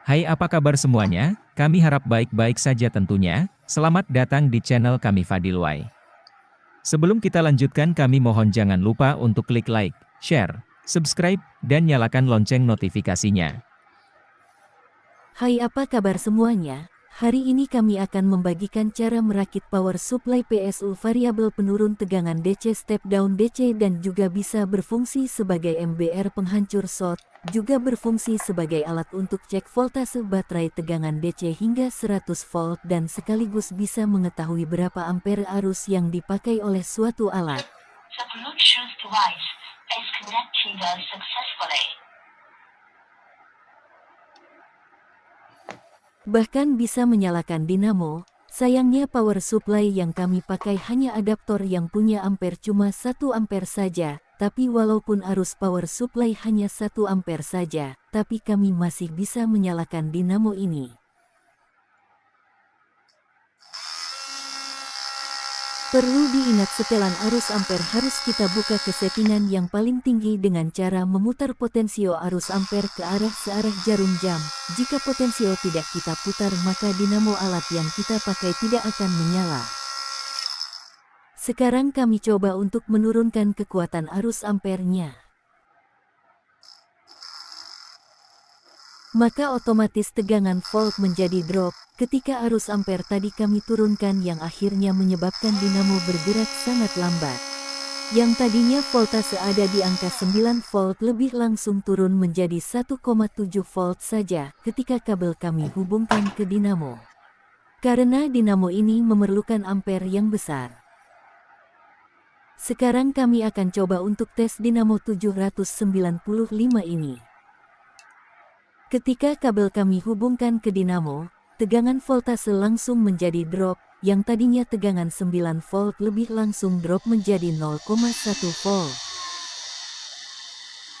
Hai, apa kabar semuanya? Kami harap baik-baik saja tentunya. Selamat datang di channel kami Fadilwai. Sebelum kita lanjutkan, kami mohon jangan lupa untuk klik like, share, subscribe, dan nyalakan lonceng notifikasinya. Hai, apa kabar semuanya? Hari ini kami akan membagikan cara merakit power supply PSU variabel penurun tegangan DC step down DC dan juga bisa berfungsi sebagai MBR penghancur short, juga berfungsi sebagai alat untuk cek voltase baterai tegangan DC hingga 100 volt dan sekaligus bisa mengetahui berapa ampere arus yang dipakai oleh suatu alat. The Bluetooth device is connected successfully. Bahkan bisa menyalakan dinamo. Sayangnya power supply yang kami pakai hanya adaptor yang punya ampere cuma 1 ampere saja, tapi walaupun arus power supply hanya 1 ampere saja, tapi kami masih bisa menyalakan dinamo ini. Perlu diingat setelan arus ampere harus kita buka ke settingan yang paling tinggi dengan cara memutar potensio arus ampere ke arah searah jarum jam. Jika potensio tidak kita putar maka dinamo alat yang kita pakai tidak akan menyala. Sekarang kami coba untuk menurunkan kekuatan arus ampernya. Maka otomatis tegangan volt menjadi drop. Ketika arus ampere tadi kami turunkan yang akhirnya menyebabkan dinamo bergerak sangat lambat. Yang tadinya voltase ada di angka 9 volt lebih langsung turun menjadi 1,7 volt saja ketika kabel kami hubungkan ke dinamo. Karena dinamo ini memerlukan ampere yang besar. Sekarang kami akan coba untuk tes dinamo 795 ini. Ketika kabel kami hubungkan ke dinamo, tegangan voltase langsung menjadi drop, yang tadinya tegangan 9 volt lebih langsung drop menjadi 0,1 volt.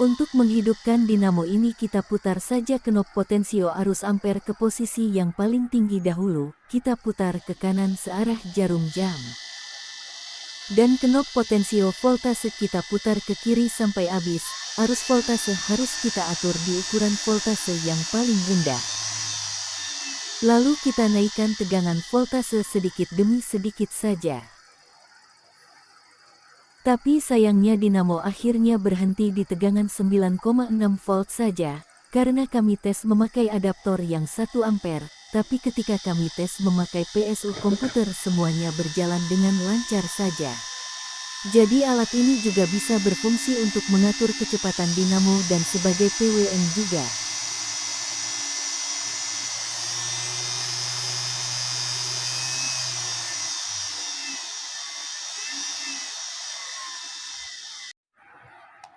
Untuk menghidupkan dinamo ini kita putar saja knob potensio arus ampere ke posisi yang paling tinggi dahulu, kita putar ke kanan searah jarum jam. Dan knob potensio voltase kita putar ke kiri sampai habis. Arus voltase harus kita atur di ukuran voltase yang paling rendah. Lalu kita naikkan tegangan voltase sedikit demi sedikit saja. Tapi sayangnya dinamo akhirnya berhenti di tegangan 9,6 volt saja, karena kami tes memakai adaptor yang 1 ampere, tapi ketika kami tes memakai PSU komputer semuanya berjalan dengan lancar saja. Jadi alat ini juga bisa berfungsi untuk mengatur kecepatan dinamo dan sebagai PWM juga.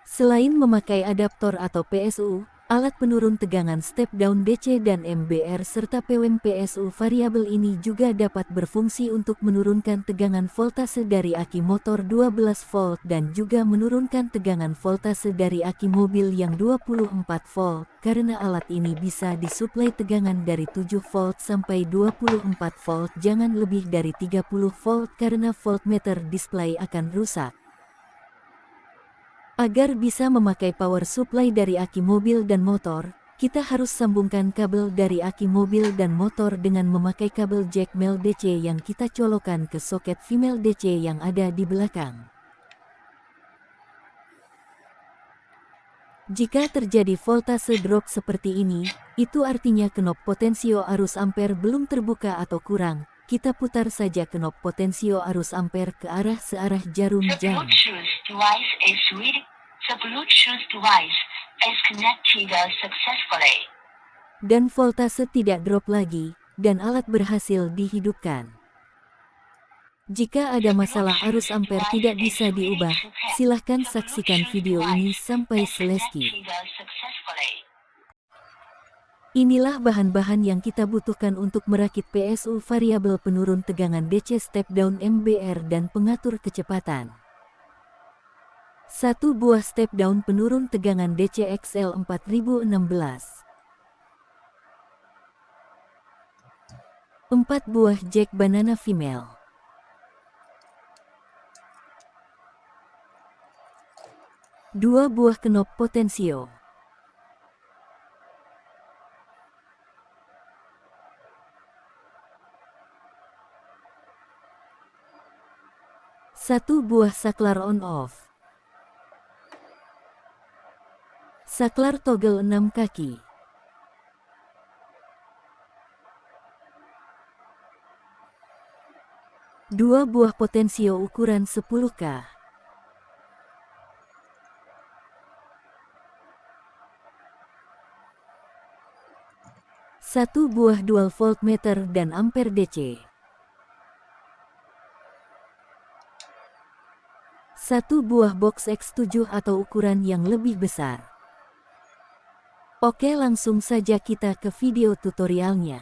Selain memakai adaptor atau PSU, alat penurun tegangan step down DC dan MBR serta PWM PSU variabel ini juga dapat berfungsi untuk menurunkan tegangan voltase dari aki motor 12 volt dan juga menurunkan tegangan voltase dari aki mobil yang 24 volt, karena alat ini bisa disuplai tegangan dari 7 volt sampai 24 volt, jangan lebih dari 30 volt karena voltmeter display akan rusak. Agar bisa memakai power supply dari aki mobil dan motor, kita harus sambungkan kabel dari aki mobil dan motor dengan memakai kabel jack male DC yang kita colokan ke soket female DC yang ada di belakang. Jika terjadi voltase drop seperti ini, itu artinya knob potensio arus ampere belum terbuka atau kurang. Kita putar saja knob potensio arus ampere ke arah searah jarum jam. The Bluetooth device is connected successfully. Dan voltase tidak drop lagi, dan alat berhasil dihidupkan. Jika ada masalah arus ampere tidak bisa diubah, silahkan saksikan video ini sampai selesai. Inilah bahan-bahan yang kita butuhkan untuk merakit PSU variabel penurun tegangan DC step down MBR dan pengatur kecepatan. 1 buah step down penurun tegangan DC XL 4016. 4 buah jack banana female. 2 buah knob potensio. 1 buah saklar on-off. Saklar toggle 6 kaki. 2 buah potensio ukuran 10K. 1 buah dual voltmeter dan ampere DC. 1 buah box X7 atau ukuran yang lebih besar. Oke, langsung saja kita ke video tutorialnya.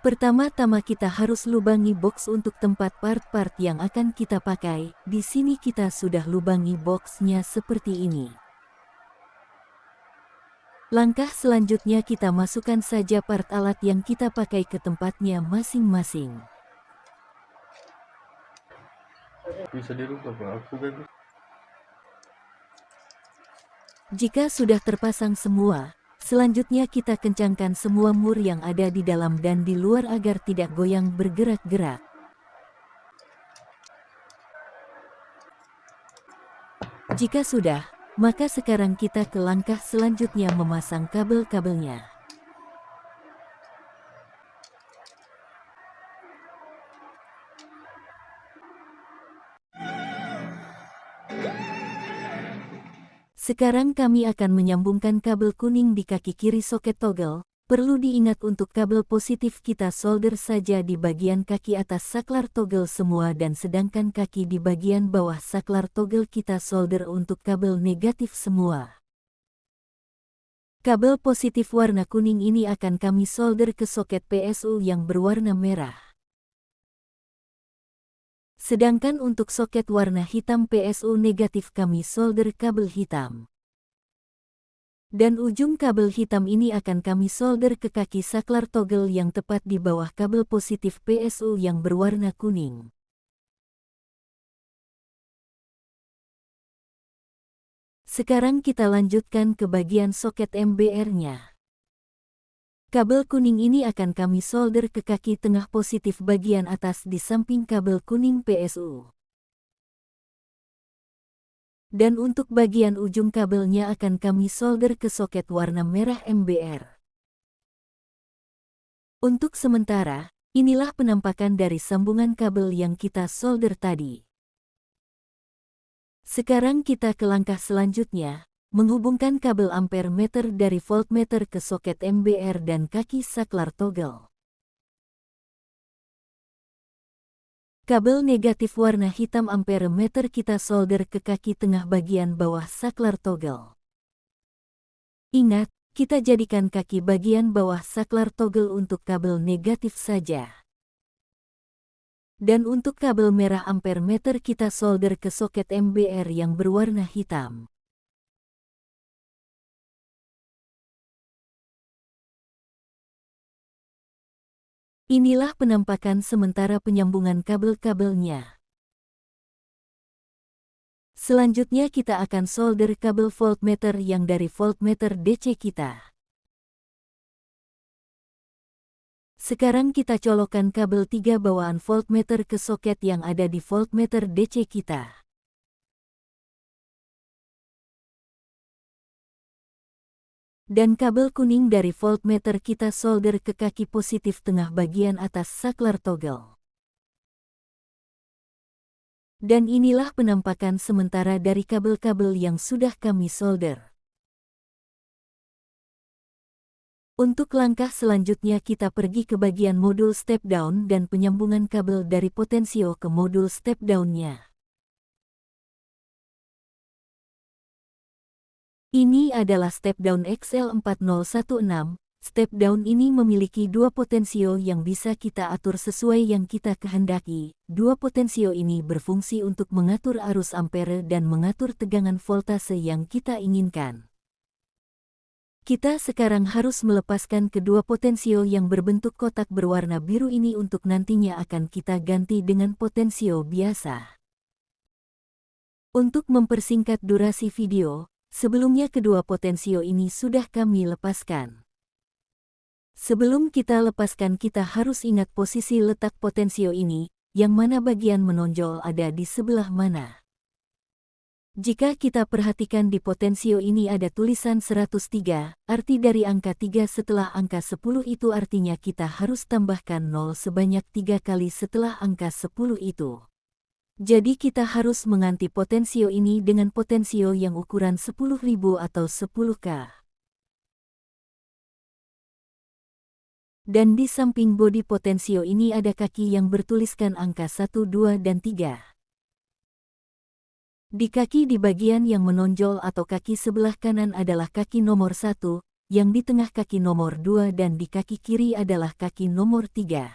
Pertama-tama kita harus lubangi box untuk tempat part-part yang akan kita pakai. Di sini kita sudah lubangi boxnya seperti ini. Langkah selanjutnya kita masukkan saja part alat yang kita pakai ke tempatnya masing-masing. Bisa dirubah Bang, aku bagus. Jika sudah terpasang semua, selanjutnya kita kencangkan semua mur yang ada di dalam dan di luar agar tidak goyang bergerak-gerak. Jika sudah, maka sekarang kita ke langkah selanjutnya memasang kabel-kabelnya. Sekarang kami akan menyambungkan kabel kuning di kaki kiri soket toggle. Perlu diingat untuk kabel positif kita solder saja di bagian kaki atas saklar toggle semua dan sedangkan kaki di bagian bawah saklar toggle kita solder untuk kabel negatif semua. Kabel positif warna kuning ini akan kami solder ke soket PSU yang berwarna merah. Sedangkan untuk soket warna hitam PSU negatif kami solder kabel hitam. Dan ujung kabel hitam ini akan kami solder ke kaki saklar toggle yang tepat di bawah kabel positif PSU yang berwarna kuning. Sekarang kita lanjutkan ke bagian soket MBR-nya. Kabel kuning ini akan kami solder ke kaki tengah positif bagian atas di samping kabel kuning PSU. Dan untuk bagian ujung kabelnya akan kami solder ke soket warna merah MBR. Untuk sementara, inilah penampakan dari sambungan kabel yang kita solder tadi. Sekarang kita ke langkah selanjutnya, menghubungkan kabel ampere meter dari voltmeter ke soket MBR dan kaki saklar toggle. Kabel negatif warna hitam ampere meter kita solder ke kaki tengah bagian bawah saklar toggle. Ingat, kita jadikan kaki bagian bawah saklar toggle untuk kabel negatif saja. Dan untuk kabel merah ampere meter kita solder ke soket MBR yang berwarna hitam. Inilah penampakan sementara penyambungan kabel-kabelnya. Selanjutnya kita akan solder kabel voltmeter yang dari voltmeter DC kita. Sekarang kita colokkan kabel 3 bawaan voltmeter ke soket yang ada di voltmeter DC kita. Dan kabel kuning dari voltmeter kita solder ke kaki positif tengah bagian atas saklar toggle. Dan inilah penampakan sementara dari kabel-kabel yang sudah kami solder. Untuk langkah selanjutnya kita pergi ke bagian modul step down dan penyambungan kabel dari potensio ke modul step down-nya. Ini adalah step down XL4016. Step down ini memiliki dua potensio yang bisa kita atur sesuai yang kita kehendaki. Dua potensio ini berfungsi untuk mengatur arus ampere dan mengatur tegangan voltase yang kita inginkan. Kita sekarang harus melepaskan kedua potensio yang berbentuk kotak berwarna biru ini untuk nantinya akan kita ganti dengan potensio biasa. Untuk mempersingkat durasi video, sebelumnya kedua potensio ini sudah kami lepaskan. Sebelum kita lepaskan kita harus ingat posisi letak potensio ini. yang mana bagian menonjol ada di sebelah mana. Jika kita perhatikan di potensio ini ada tulisan 103, arti dari angka 3 setelah angka 10 itu artinya kita harus tambahkan 0 sebanyak 3 kali setelah angka 10 itu. Jadi kita harus mengganti potensio ini dengan potensio yang ukuran 10.000 atau 10K. Dan di samping bodi potensio ini ada kaki yang bertuliskan angka 1, 2, dan 3. Di kaki di bagian yang menonjol atau kaki sebelah kanan adalah kaki nomor 1, yang di tengah kaki nomor 2 dan di kaki kiri adalah kaki nomor 3.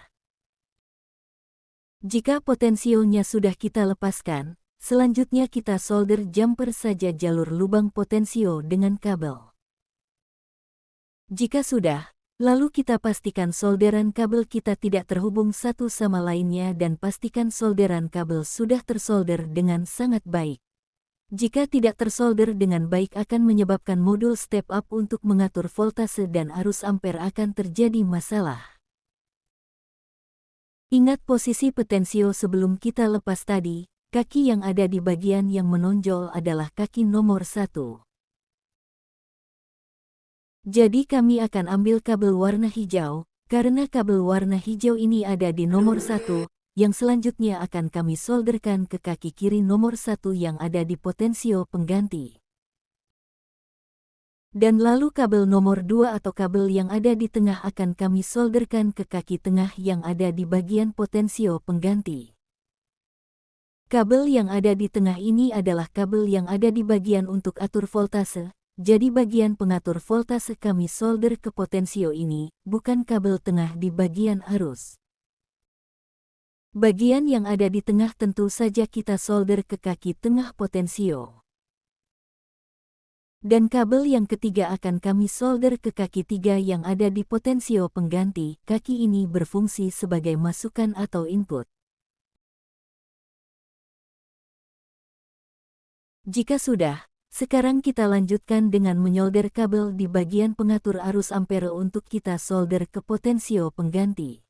Jika potensionya sudah kita lepaskan, selanjutnya kita solder jumper saja jalur lubang potensio dengan kabel. Jika sudah, lalu kita pastikan solderan kabel kita tidak terhubung satu sama lainnya dan pastikan solderan kabel sudah tersolder dengan sangat baik. Jika tidak tersolder dengan baik akan menyebabkan modul step up untuk mengatur voltase dan arus ampere akan terjadi masalah. Ingat posisi potensio sebelum kita lepas tadi, kaki yang ada di bagian yang menonjol adalah kaki nomor 1. Jadi kami akan ambil kabel warna hijau, karena kabel warna hijau ini ada di nomor 1, yang selanjutnya akan kami solderkan ke kaki kiri nomor 1 yang ada di potensio pengganti. Dan lalu kabel nomor 2 atau kabel yang ada di tengah akan kami solderkan ke kaki tengah yang ada di bagian potensio pengganti. Kabel yang ada di tengah ini adalah kabel yang ada di bagian untuk atur voltase. Jadi bagian pengatur voltase kami solder ke potensio ini, bukan kabel tengah di bagian arus. Bagian yang ada di tengah tentu saja kita solder ke kaki tengah potensio. Dan kabel yang ketiga akan kami solder ke kaki 3 yang ada di potensio pengganti. Kaki ini berfungsi sebagai masukan atau input. Jika sudah, sekarang kita lanjutkan dengan menyolder kabel di bagian pengatur arus ampere untuk kita solder ke potensio pengganti.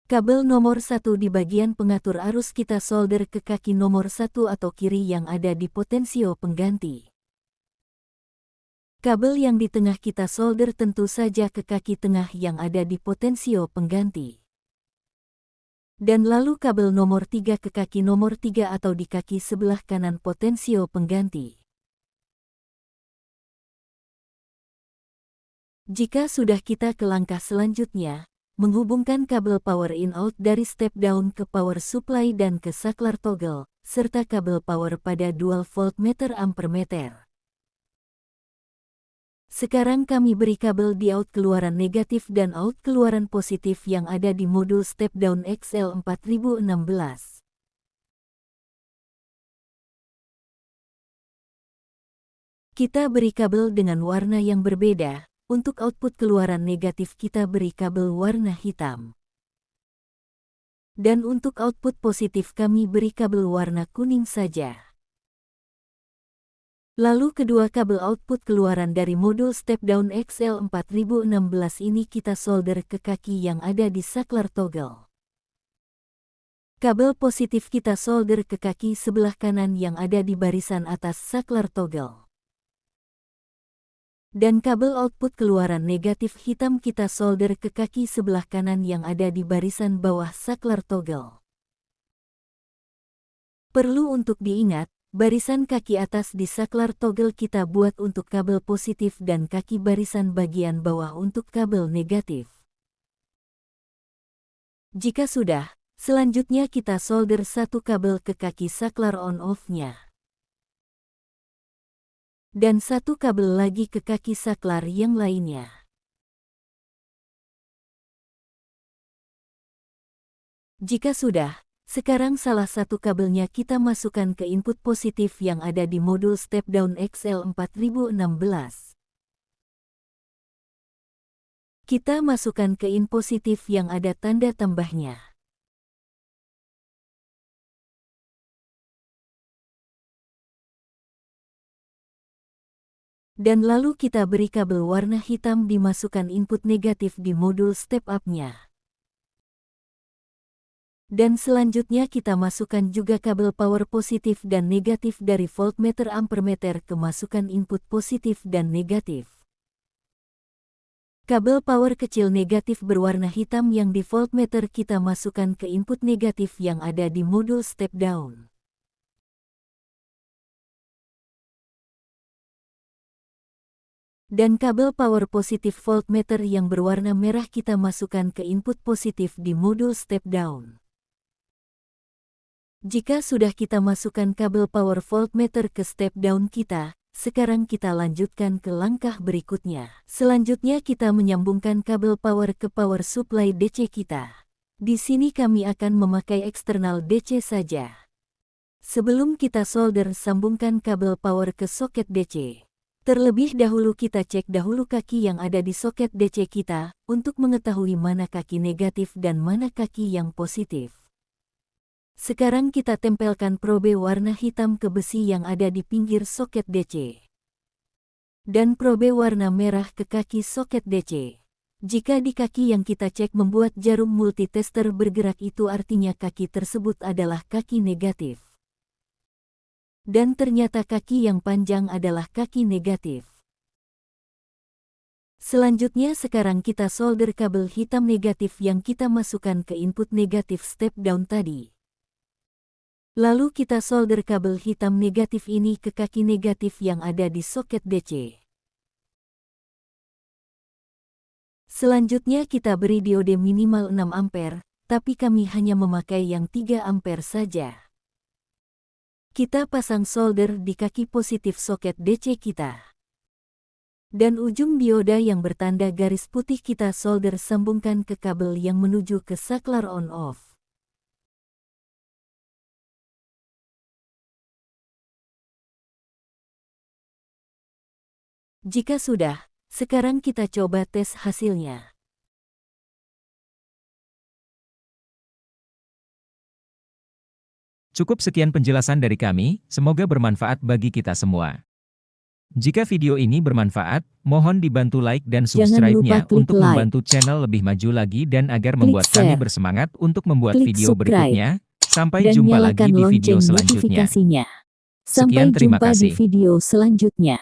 Kabel nomor 1 di bagian pengatur arus kita solder ke kaki nomor 1 atau kiri yang ada di potensio pengganti. Kabel yang di tengah kita solder tentu saja ke kaki tengah yang ada di potensio pengganti. Dan lalu kabel nomor 3 ke kaki nomor 3 atau di kaki sebelah kanan potensio pengganti. Jika sudah kita ke langkah selanjutnya, menghubungkan kabel power in-out dari step down ke power supply dan ke saklar toggle, serta kabel power pada dual voltmeter ampermeter. Sekarang kami beri kabel di out keluaran negatif dan out keluaran positif yang ada di modul step down XL4016. Kita beri kabel dengan warna yang berbeda, untuk output keluaran negatif kita beri kabel warna hitam. Dan untuk output positif kami beri kabel warna kuning saja. Lalu kedua kabel output keluaran dari modul step down XL4016 ini kita solder ke kaki yang ada di saklar toggle. Kabel positif kita solder ke kaki sebelah kanan yang ada di barisan atas saklar toggle. Dan kabel output keluaran negatif hitam kita solder ke kaki sebelah kanan yang ada di barisan bawah saklar toggle. Perlu untuk diingat, barisan kaki atas di saklar toggle kita buat untuk kabel positif dan kaki barisan bagian bawah untuk kabel negatif. Jika sudah, selanjutnya kita solder satu kabel ke kaki saklar on-off-nya. Dan satu kabel lagi ke kaki saklar yang lainnya. Jika sudah, sekarang salah satu kabelnya kita masukkan ke input positif yang ada di modul step down XL4016. Kita masukkan ke in positif yang ada tanda tambahnya. Dan lalu kita beri kabel warna hitam dimasukkan input negatif di modul step up-nya. Dan selanjutnya kita masukkan juga kabel power positif dan negatif dari voltmeter ampermeter ke masukan input positif dan negatif. Kabel power kecil negatif berwarna hitam yang di voltmeter kita masukkan ke input negatif yang ada di modul step down. Dan kabel power positif voltmeter yang berwarna merah kita masukkan ke input positif di modul step down. Jika sudah kita masukkan kabel power voltmeter ke step down kita, sekarang kita lanjutkan ke langkah berikutnya. Selanjutnya kita menyambungkan kabel power ke power supply DC kita. Di sini kami akan memakai eksternal DC saja. Sebelum kita solder, sambungkan kabel power ke soket DC. Terlebih dahulu kita cek dahulu kaki yang ada di soket DC kita, untuk mengetahui mana kaki negatif dan mana kaki yang positif. Sekarang kita tempelkan probe warna hitam ke besi yang ada di pinggir soket DC. Dan probe warna merah ke kaki soket DC. Jika di kaki yang kita cek membuat jarum multitester bergerak, itu artinya kaki tersebut adalah kaki negatif. Dan ternyata kaki yang panjang adalah kaki negatif. Selanjutnya sekarang kita solder kabel hitam negatif yang kita masukkan ke input negatif step down tadi. Lalu kita solder kabel hitam negatif ini ke kaki negatif yang ada di soket DC. Selanjutnya kita beri diode minimal 6 ampere, tapi kami hanya memakai yang 3 ampere saja. Kita pasang solder di kaki positif soket DC kita. Dan ujung dioda yang bertanda garis putih kita solder sambungkan ke kabel yang menuju ke saklar on-off. Jika sudah, sekarang kita coba tes hasilnya. Cukup sekian penjelasan dari kami, semoga bermanfaat bagi kita semua. Jika video ini bermanfaat, mohon dibantu like dan subscribe-nya untuk membantu channel lebih maju lagi dan agar membuat kami bersemangat untuk membuat video berikutnya. Sampai jumpa lagi di video selanjutnya. Sampai Sekian, terima jumpa di kasih. video selanjutnya.